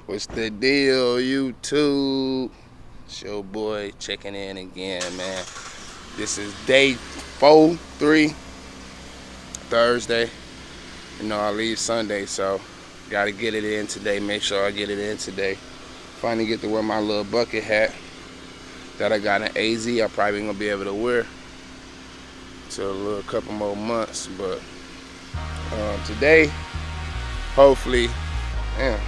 What's the deal, YouTube? It's your boy checking in again, man. This is day 3, Thursday. You know, I leave Sunday, so gotta get it in today. Make sure I get it in today. Finally get to wear my little bucket hat that I got in AZ. I probably ain't gonna be able to wear till a little couple more months, but today, hopefully, damn.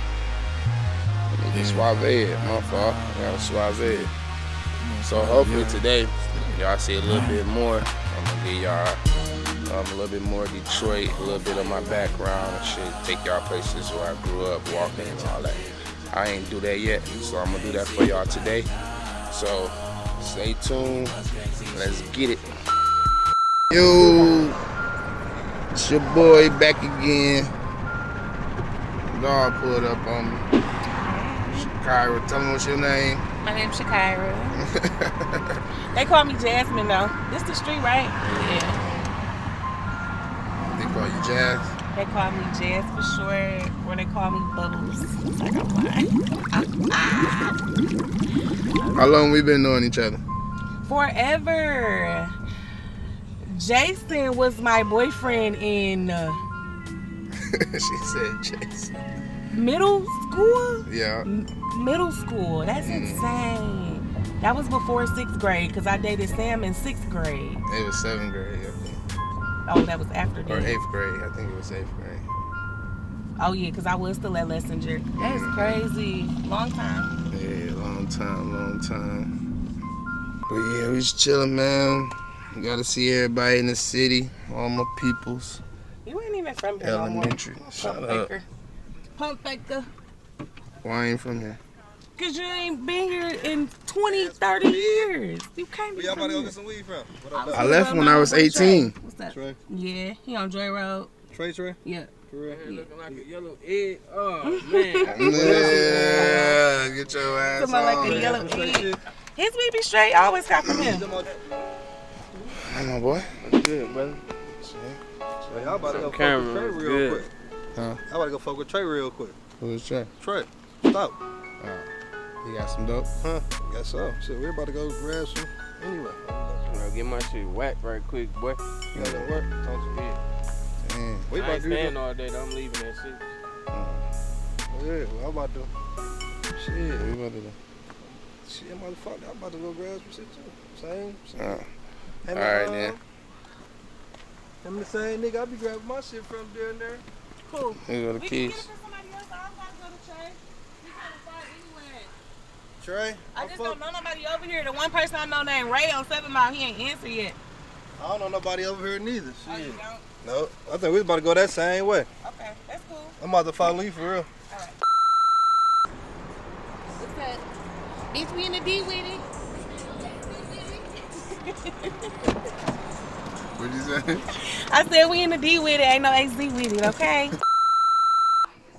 It's Suave, my fault. Yeah, Suave. So hopefully today, y'all see a little bit more. I'm gonna give y'all a little bit more Detroit, a little bit of my background and shit. Take y'all places where I grew up, walking and all that. I ain't do that yet, so I'm gonna do that for y'all today. So stay tuned. Let's get it. Yo, it's your boy back again. Dog pulled up on me. Shakira, tell me what's your name. My name's Shakira. They call me Jasmine though. This the street, right? Yeah. They call you Jazz? They call me Jazz for short, or they call me Bubbles. Like I'm lying. How long we been knowing each other? Forever. Jason was my boyfriend in She said Jason. middle school? Yeah. Middle school. That's insane. That was before 6th grade because I dated Sam in 6th grade. It was 7th grade, I think. Oh, that was after that. Or 8th grade. I think it was 8th grade. Oh, yeah, because I was still at Lessinger. That is crazy. Long time. Yeah, long time. But yeah, we just chilling, man. You gotta see everybody in the city. All my peoples. You ain't even from here Elementary. Shut up. Pump faker. Why I ain't from here? Because you ain't been here in 20, 30 years. You can't be Where y'all about from to go here. get some weed from? What up, I left when I was 18. What's that? Trey? Yeah, he on Joy Road. Trey? Yeah. For real? Looking like a yellow egg. Oh, man. Yeah, get your ass Somebody like a on. yellow egg. His weed be straight. I always got from him. Hey, my boy. Good, brother. Hey, y'all about to go fuck Camera with Trey was real good. quick. Huh? Y'all about to go fuck with Trey real quick. Who is Trey? Trey, stop. You got some dope? Huh? Guess so. Shit, we're about to go grab some. Anyway. Bro, get my shit whacked right quick, boy. You gotta go work. Talk to me. Damn. We I about ain't to do staying all day, though. I'm leaving that shit. Yeah, well, I'm about to. Shit. What we about to do? Shit, motherfucker. I'm about to go grab some shit too. Same. All Hey, right, then. I'm the same nigga. I be grabbing my shit from down there. Cool. Here go the We can get it keys. from somebody else. I don't gotta go to Trey. We gotta find anywhere. Trey? I just don't know nobody over here. The one person I know named Ray on 7 Mile, he ain't answered yet. I don't know nobody over here neither. Oh, Shit. you don't? No, I think we about to go that same way. Okay, that's cool. I'm about to follow you for real. Alright. What's that? Bitch, we in the D with it. What'd you say? I said we in the D with it. Ain't no AZ with it, okay?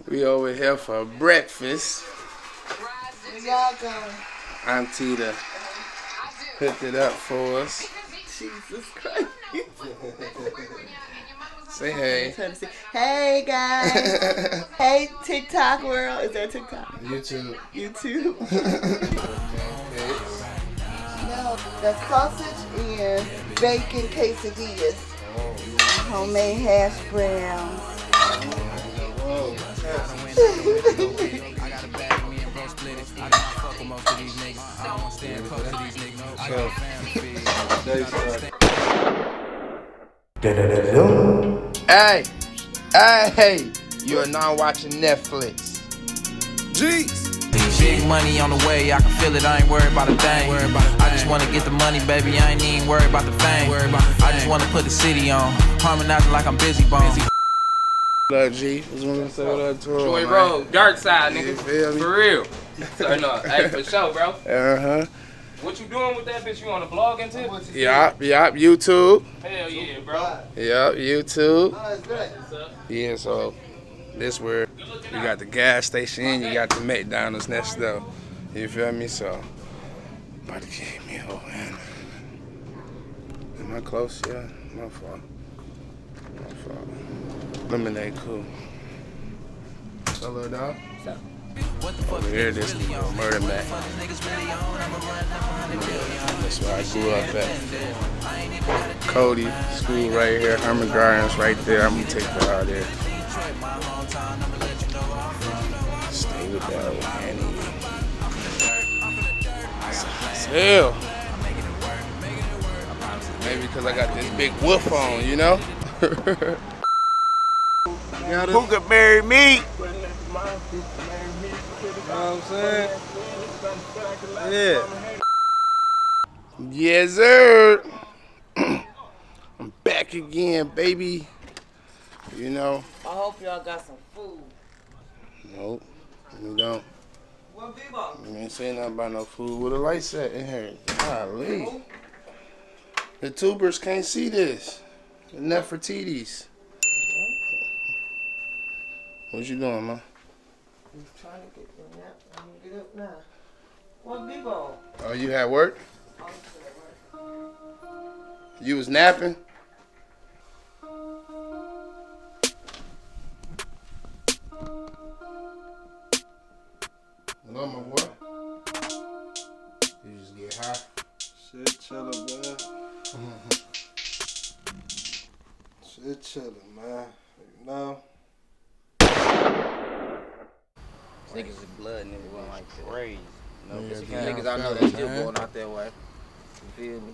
We over here for breakfast. Where y'all going? Auntie da hooked it up for us. Jesus Christ. Say hey. Hey guys. Hey TikTok world. Is there TikTok? YouTube. YouTube. No, the sausage and bacon quesadillas. Homemade hash browns. Hey, you are now watching Netflix. Jeez. Big money on the way, I can feel it, I ain't worried about a thing. I just wanna get the money, baby, I ain't even worried about the fame. I just wanna put the city on, harmonizing like I'm busy bone. What up, G? What's one to say what up to him, Joy man? Road, dark side, You nigga. feel me? For real. So, no, hey, for sure, bro. Uh-huh. What you doing with that bitch? You on the blog and tip? Yup, YouTube. Hell yeah, bro. Yup, YouTube. What's up? Yeah, so this where you got the gas station, you got the McDonald's next door. You feel me? So, about to get me a man. Am I close? Yeah, my fault. Lemonade cool. Hello, dog. What's up? Over here, this is Murder Mac. That's where I grew up at. Cody School right here. Herman Gardens right there. I'm gonna take her out there. Stay with that old Annie. It's hot as hell. Maybe because I got this big woof on, you know? Who could marry me? You know what I'm saying? Yeah. Yes, sir. I'm back again, baby. You know? I hope y'all got some food. Nope, we don't. What Bebo? You ain't saying nothing about no food. Where the lights at in here? Golly. The tubers can't see this. The Nefertiti's. What you doing, man? I'm trying to get your nap. I'm gonna get up now. What Bebo? Oh, you had work? You was napping? Hello, my boy. You just get high? Shit chillin', man. Shit chillin', man. You know? Niggas is blood niggas going like crazy. No, Yeah, there's a few yeah, niggas I know fellas, that still man. going out that way. You feel me?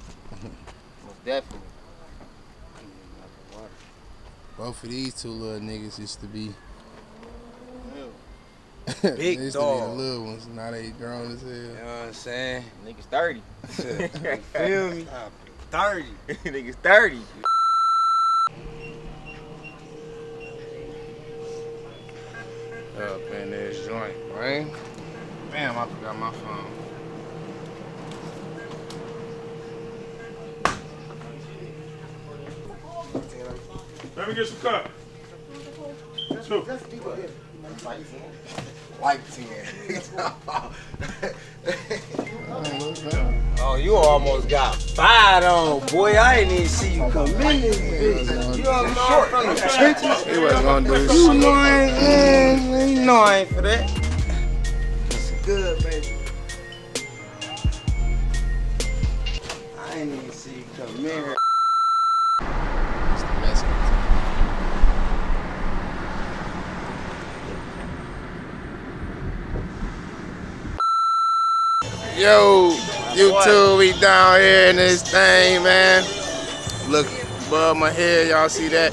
Most definitely. Both of these two little niggas used to be Big they used to be the dog. little ones. Now they grown as hell. You know what I'm saying? Niggas 30. Feel me? 30. Niggas 30. Up in this joint, right? Damn, I forgot my phone. Let me get some cup. Two. Like 10. Oh, you almost got 5 on, boy. I ain't even see you come in this bitch. You all know from the trenches. He wasn't gonna do You shit. know I ain't for that. It's good, baby. I ain't even see you come in here. It's the Mexican team. Yo, YouTube, we down here in this thing, man. Look above my head, y'all see that?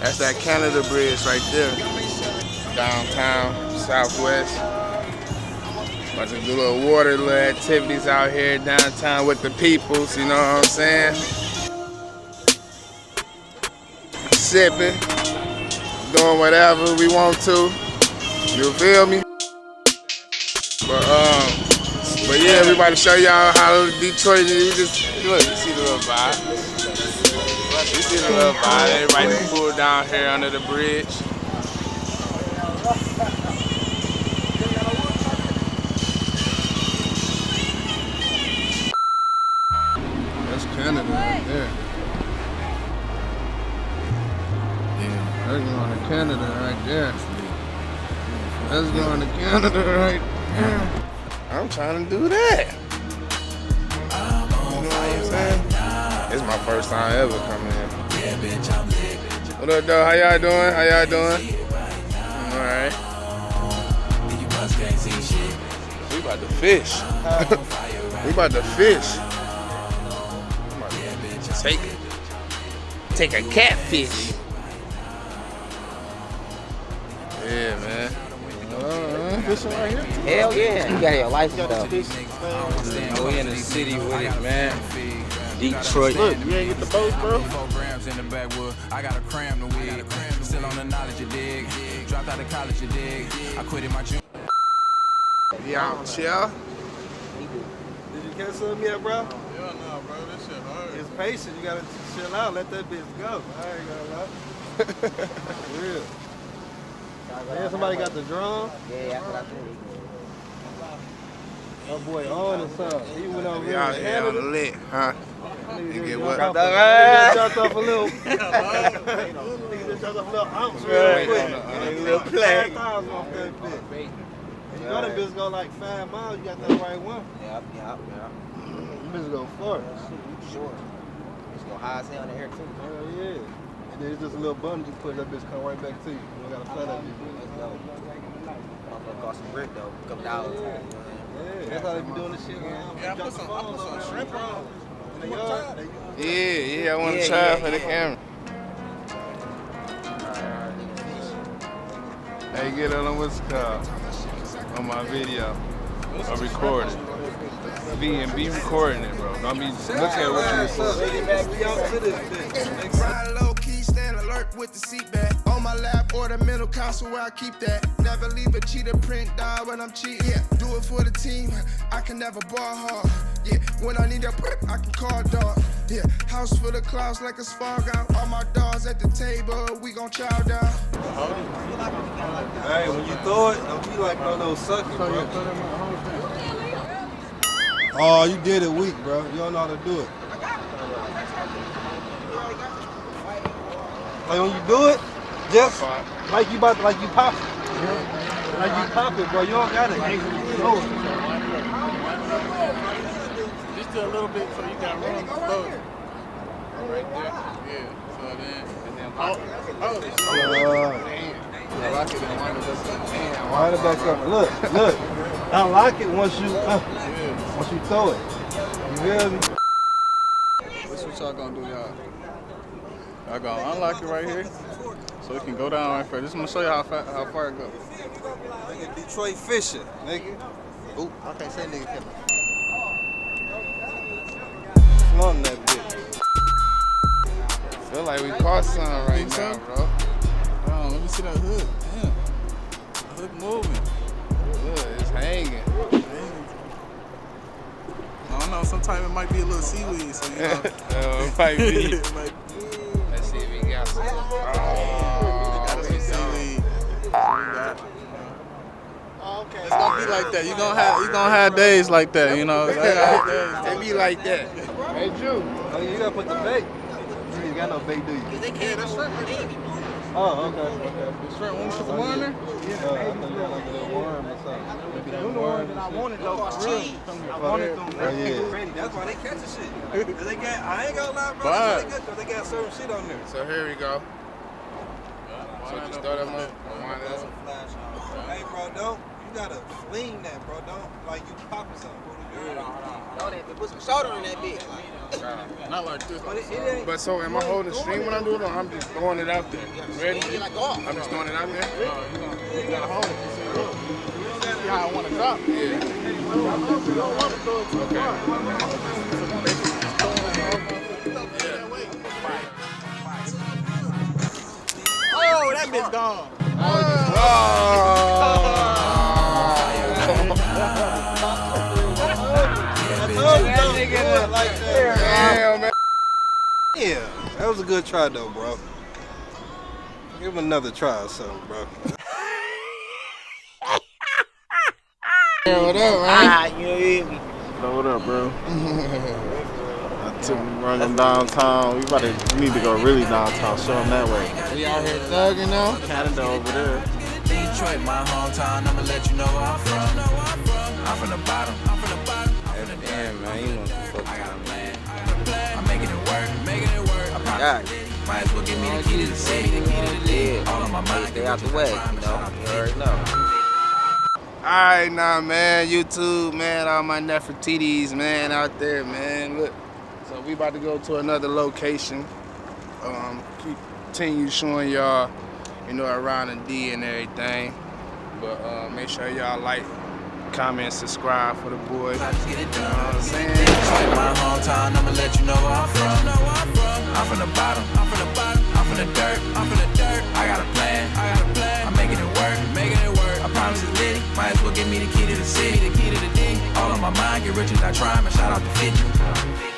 That's that Canada Bridge right there. Downtown, Southwest. About to do little water, little activities out here downtown with the peoples, you know what I'm saying? Sipping, doing whatever we want to. You feel me? But yeah, we about to show y'all how Detroit is. You just look, you see the little vibe. You see the little vibe. Everybody pulled down here under the bridge. That's Canada right there. Yeah, that's going to Canada right there. That's going to Canada right there. I'm trying to do that. You know what I'm saying? It's my first time ever coming here. What up, though? How y'all doing? How y'all doing? Alright. We about to fish. We about to fish. I'm about to take a catfish. Yeah, man. Fishing right here? Hell yeah. You got your license though. Man, we in the city with it, man. Detroit. Look, you ain't get the boat, bro? 4 grams in the backwood. I gotta cram the wig. Still on the knowledge you dig. Dropped out of college you dig. I quit in my junior. Yeah, chill. Did you catch something yet, bro? Yeah, no, bro. This shit hard. It's patient. You gotta chill out. Let that bitch go. I ain't gonna lie. For real. Man, somebody got the drum. Yeah, that's what I think. Oh boy, on and something. He went over We here out to here on the Canada. lit, huh? You get what? Nigga just dropped off a little. Nigga just dropped off a little ounce real quick. on the Little play. 5,000 off that bitch. You know them bitches go like 5 miles, you got the right one. Yep. Them bitches go far. Sure. It's go high as hell in the air too. Hell yeah. And then it's just a little button you push, that bitch come right back to you. You don't gotta fly that bitch. Let's go. Motherfucker cost some brick though, a couple dollars. Yeah, that's how they be doing this shit. Yeah, I put some shrimp on. Yeah, I want to try for the camera. Hey, get on what's it called on my video. I'm recording. Be recording it, bro. Don't be looking at what you saying. Ride low key, stand alert with the seat back. On my lap or the middle console where I keep that. Never leave a cheetah print down when I'm cheating. Yeah, do it for the team. I can never ball hard. Yeah, when I need a brick, I can call dog. Yeah, house full of clouds like a fog out. All my dogs at the table, we gon' chow down. Hey, when you throw it, don't be like no little sucker, bro. Oh, you did it weak, bro. You don't know how to do it. Like when you do it, just like you pop it. Like you pop it, bro. You don't gotta throw it. Just a little bit so you got room to float. Right there. Yeah. So then. Wind it back up. Look. Unlock it once you throw it. You feel me? That's what y'all gonna do, y'all. Y'all gonna unlock it right here, so it can go down right first. Just gonna show you how far it goes. Nigga, Detroit Fisher, nigga. Oop, I can't say nigga killer. Slung that bitch. Feel like we caught something right now, bro. Oh, let me see that hook. Damn. The hook moving. Look, it's hanging. I don't know, sometimes it might be a little seaweed, so you know. It might be. It might be. Let's see if we got some. Got some seaweed. It's gonna be like that. You gonna have days like that, you know. They be like that. Hey, Drew. Oh, you gotta put the bait. You ain't got no bait, do you? They can't, that's shrimp right there. Oh, okay. The shrimp, when you put the worm there? I thought you had like a little worm or something. Maybe that worm and shit. wanted though, for real. I wanted them. Oh, yeah. That's why they catching shit. Cause they got, I ain't gonna lie, bro. But- That's why they good, cause they got certain shit on there. So here we go. So just throw them up. Wind it up. Hey, bro, don't. You gotta fling that, bro. Don't like you popping something, bro. Put some soda in that bitch. Not like this. But it ain't. But so am I holding the string when I'm doing it, or I'm just throwing it out there? Ready? I'm just throwing it out there? You gotta hold it. See how I want to drop. Yeah. Oh, that bitch gone. Damn, man. Yeah, that was a good try though, bro. Give him another try or something, bro. What up, man? You hear me? What up, bro? I took him running downtown. We need to go really downtown. Show them that way. We out here thugging now? Canada over there. Detroit, my hometown, I'ma let you know where I'm from. I'm from the bottom. Damn, man, you know what the fuck. I got a plan. I'm making it work. I promise. Might as well give me the key to the city. All on my mind. Stay out the way, you know. You already know. Alright now, man, YouTube, man, all my Nefertiti's, man, out there, man. Look, so we about to go to another location. Continue showing y'all, you know, around the D and everything. But make sure y'all like, comment, subscribe for the boy. Let's get it done. You know what I'm saying? Detroit, my hometown, I'ma let you know where I'm from. I'm from the bottom. I'm from the dirt. I got a plan. I'm making it work. I promise it's litty. Might as well give me the key to the city. All on my mind, get rich and I try. Shout out to 50.